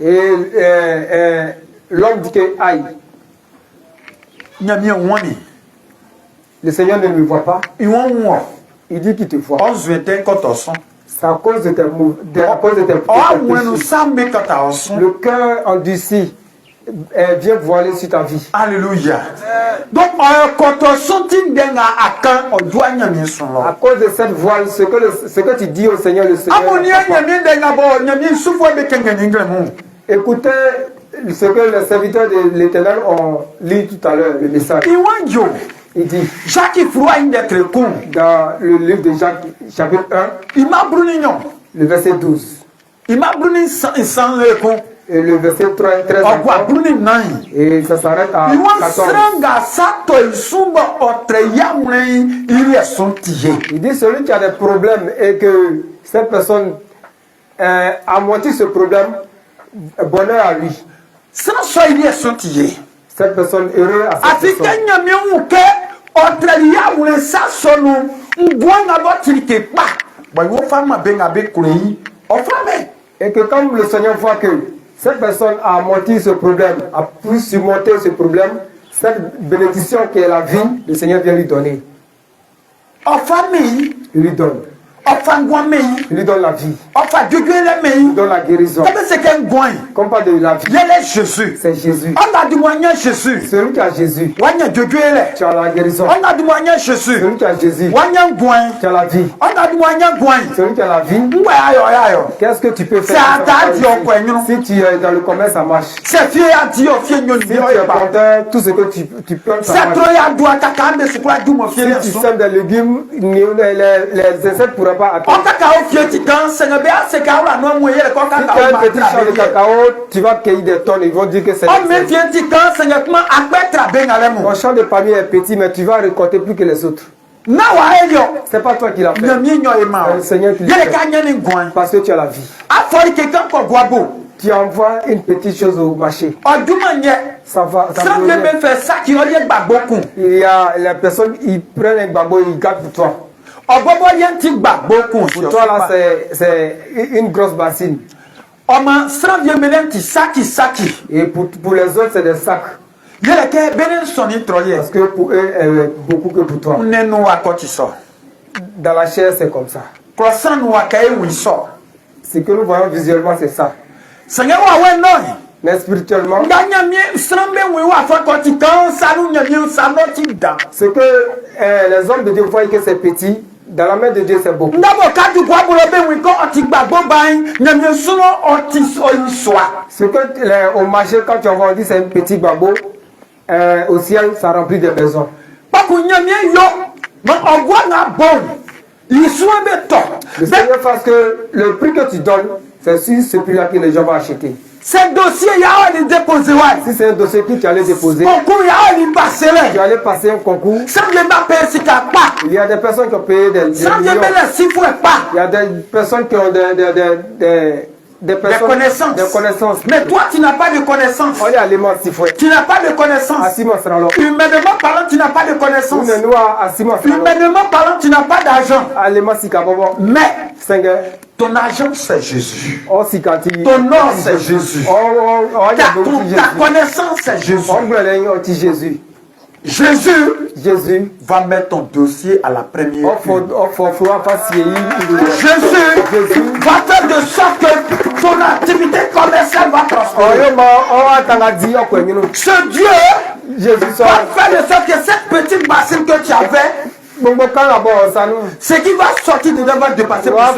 Et l'homme dit que aïe. Le Seigneur ne me voit pas. Il dit qu'il te voit. C'est à cause de tes mots. Le cœur endurci vient voiler sur ta vie. Alléluia. Donc, à cause de cette voile, ce que tu dis au Seigneur, le Seigneur. Écoutez ce que les serviteurs de l'Éternel ont lu tout à l'heure, le message. Il dit, dans le livre de Jacques, chapitre 1, le verset 12. Et le verset 13. Et ça s'arrête à 14. Il dit, celui qui a des problèmes et que cette personne a moitié ce problème, bonheur à lui. Cette personne heureuse à cette personne. Et que comme le Seigneur voit que cette personne a amorti ce problème, a pu surmonter ce problème, cette bénédiction qui est la vie, le Seigneur vient lui donner. Il lui donne. Il lui donne la vie. Il lui donne la guérison. Comme pas de la vie. C'est Jésus. Celui qui a Jésus. Tu as la guérison. Celui qui a Jésus. Tu as la vie. Celui qui a la vie. Qu'est-ce que tu peux faire? Si tu es dans le commerce, ça marche. Si tu es content, tout ce que tu peux faire. Si tu sèmes des légumes, les insectes pourraient pas attendre. Si tu as un petit champ de cacao, tu vas cueillir des tonnes. Ils vont dire que c'est ton champ de palmier est petit, mais tu vas récolter plus que les autres. C'est pas toi qui l'as fait. C'est le Seigneur qui l'a fait. Parce que tu as la vie. Tu envoies une petite chose au marché. Ça va. Il y a les personnes, ils prennent un gbagbo et ils gardent pour toi. Pour toi là, c'est une grosse bassine. Et pour les autres, c'est des sacs. Parce que pour eux, elle est beaucoup que pour toi. Dans la chair, c'est comme ça. Ce que nous voyons visuellement, c'est ça. Mais spirituellement, ce que les hommes de Dieu voient que c'est petit, dans la main de Dieu c'est beaucoup. Ce que au marché, quand tu envoies, on dit c'est un petit babo, au ciel ça remplit des maisons. Le Seigneur fasse que le prix que tu donnes, c'est sur ce prix-là que les gens vont acheter. C'est dossier, il y a un déposé. Si c'est un dossier que tu allais déposer, concours, il y a un passé. Tu allais passer un concours. Il y a des personnes qui ont payé des millions. Il y a des personnes qui ont des connaissances. Mais toi, tu n'as pas de connaissances. Tu n'as pas de connaissances. Humainement parlant, tu n'as pas de connaissances. Humainement parlant, tu n'as pas d'argent. Mais ton argent, c'est Jésus. Ton or, c'est Jésus. Ta connaissance, c'est Jésus. Jésus va mettre ton dossier à la première. Jésus va faire de sorte que ton activité commerciale va prospérer. Ce Dieu va faire de sorte que cette petite bassine que tu avais, ce qui va sortir de va dépasser parce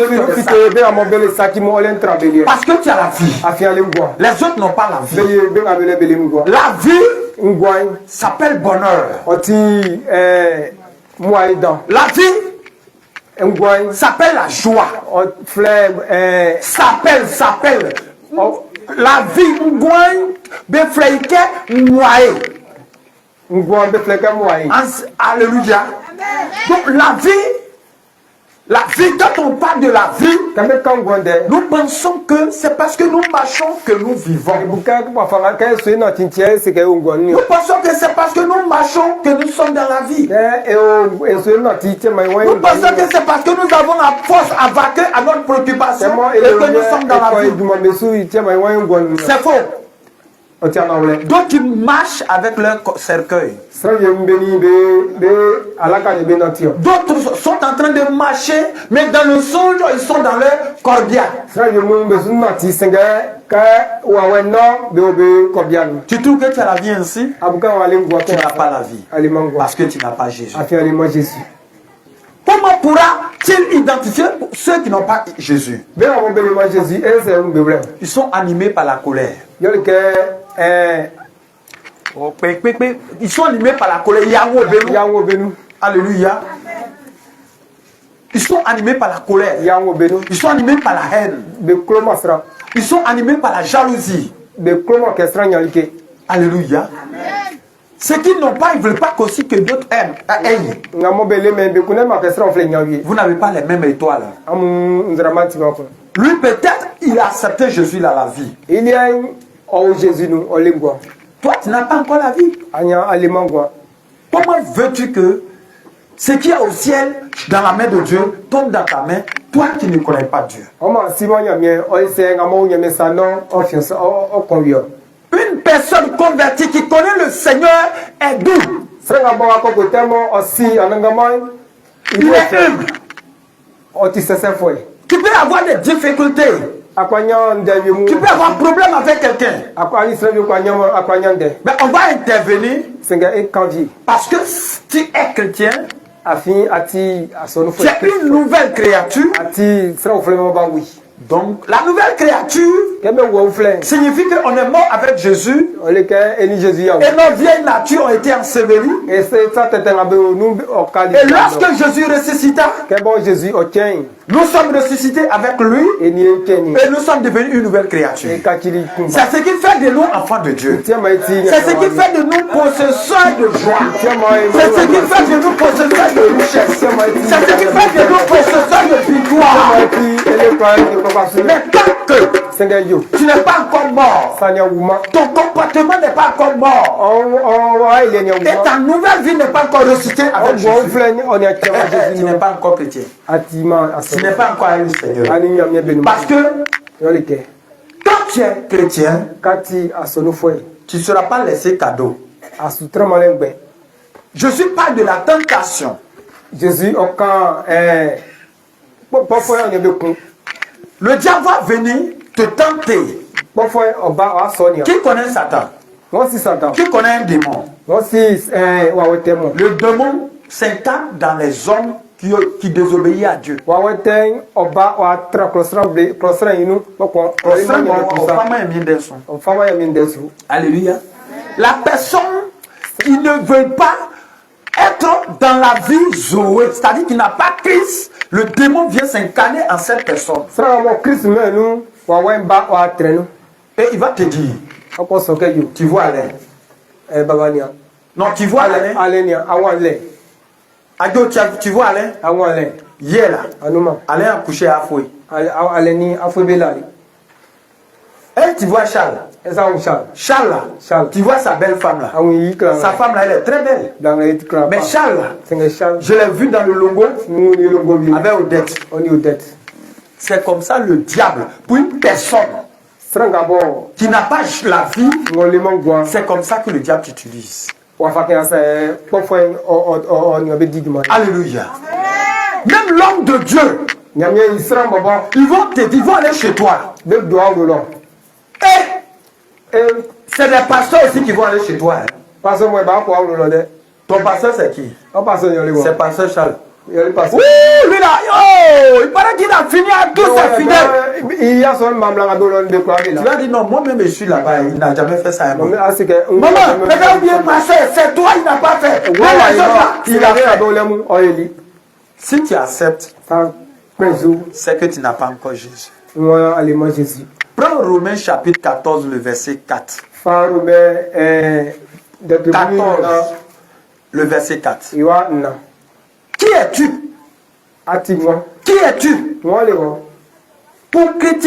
que tu as la vie. Les autres n'ont pas la vie. La vie s'appelle bonheur. La vie s'appelle la joie. S'appelle. La vie alléluia. Donc la vie La vie, quand on parle de la vie, nous pensons que c'est parce que nous marchons que nous vivons. Nous pensons que c'est parce que nous marchons que nous sommes dans la vie. Nous pensons que c'est parce que nous avons la force à vaquer à notre préoccupation et que nous sommes dans la vie. C'est faux. Donc ils marchent avec leur cercueil. D'autres sont en train de marcher, mais dans le songe, ils sont dans leur cordia. Tu trouves que tu as la vie ainsi? Tu n'as pas la vie. Parce que tu n'as pas Jésus. Comment pourra-t-il identifier ceux qui n'ont pas Jésus? Ils sont animés par la colère. Ils sont animés par la colère. Alléluia. Ils sont animés par la colère. Ils sont animés par la haine. Ils sont animés par la jalousie. Alléluia. Ceux qui n'ont pas, ils ne veulent pas qu'aussi que d'autres aiment. Vous n'avez pas les mêmes étoiles. Lui, peut-être, il a accepté Jésus dans la vie. Toi, tu n'as pas encore la vie. Comment veux-tu que ce qu'il y a au ciel, dans la main de Dieu, tombe dans ta main, toi qui ne connais pas Dieu? Une personne convertie qui connaît le Seigneur est doux. Il est humble. Tu peux avoir des difficultés. Tu peux avoir un problème avec quelqu'un. Mais on va intervenir parce que tu es chrétien. Tu es une nouvelle créature. Donc, la nouvelle créature signifie qu'on est mort avec Jésus et nos vieilles natures ont été ensevelies. Et lorsque Jésus ressuscita, nous sommes ressuscités avec lui et nous sommes devenus une nouvelle créature. C'est ce qui fait de nous enfants de Dieu. C'est ce qui fait de nous possesseurs de joie. C'est ce qui fait de nous possesseurs de richesse. C'est ce qui fait de nous possesseurs de victoire. Mais tant que tu n'es pas encore mort, ton comportement n'est pas encore mort, et ta nouvelle vie n'est pas encore ressuscitée avec Jésus, tu n'es pas encore chrétien. Tu n'es pas encore allé au Seigneur. Parce que quand tu es chrétien, tu ne seras pas laissé cadeau. Jésus parle de la tentation. Le diable va venir te tenter. Qui connaît Satan? Qui connaît un démon? Le démon s'incarne dans les hommes qui désobéissent à Dieu. Alléluia. La personne qui ne veut pas être dans la vie Zoé, c'est-à-dire qu'il n'a pas Christ, le démon vient s'incarner en cette personne. Et il va te dire, tu vois Alain. Non, tu vois Alain. Ado, tu vois Alain. Hier là, Alain a couché à Foué. Et tu vois Charles. Charles là, tu vois sa belle femme là. Sa femme là, elle est très belle. Mais Charles là, je l'ai vu dans le Longo avec Odette. C'est comme ça le diable, pour une personne qui n'a pas la vie, c'est comme ça que le diable t'utilise. Alléluia. Même l'homme de Dieu, ils vont aller chez toi. Et c'est les pasteurs aussi qui vont aller chez toi. Ton pasteur c'est qui? C'est pasteur Charles. Oui, lui là, il paraît qu'il a fini à tous ses fidèles. Tu vas dire non, moi-même je suis là-bas, il n'a jamais fait ça. Maman, regarde bien pasteur, c'est toi, il n'a pas fait. Il a fait. Si tu acceptes, c'est que tu n'as pas encore Jésus. Prends Romains chapitre 14, le verset 4. 14, le verset 4. Qui es-tu Qui es-tu pour critiquer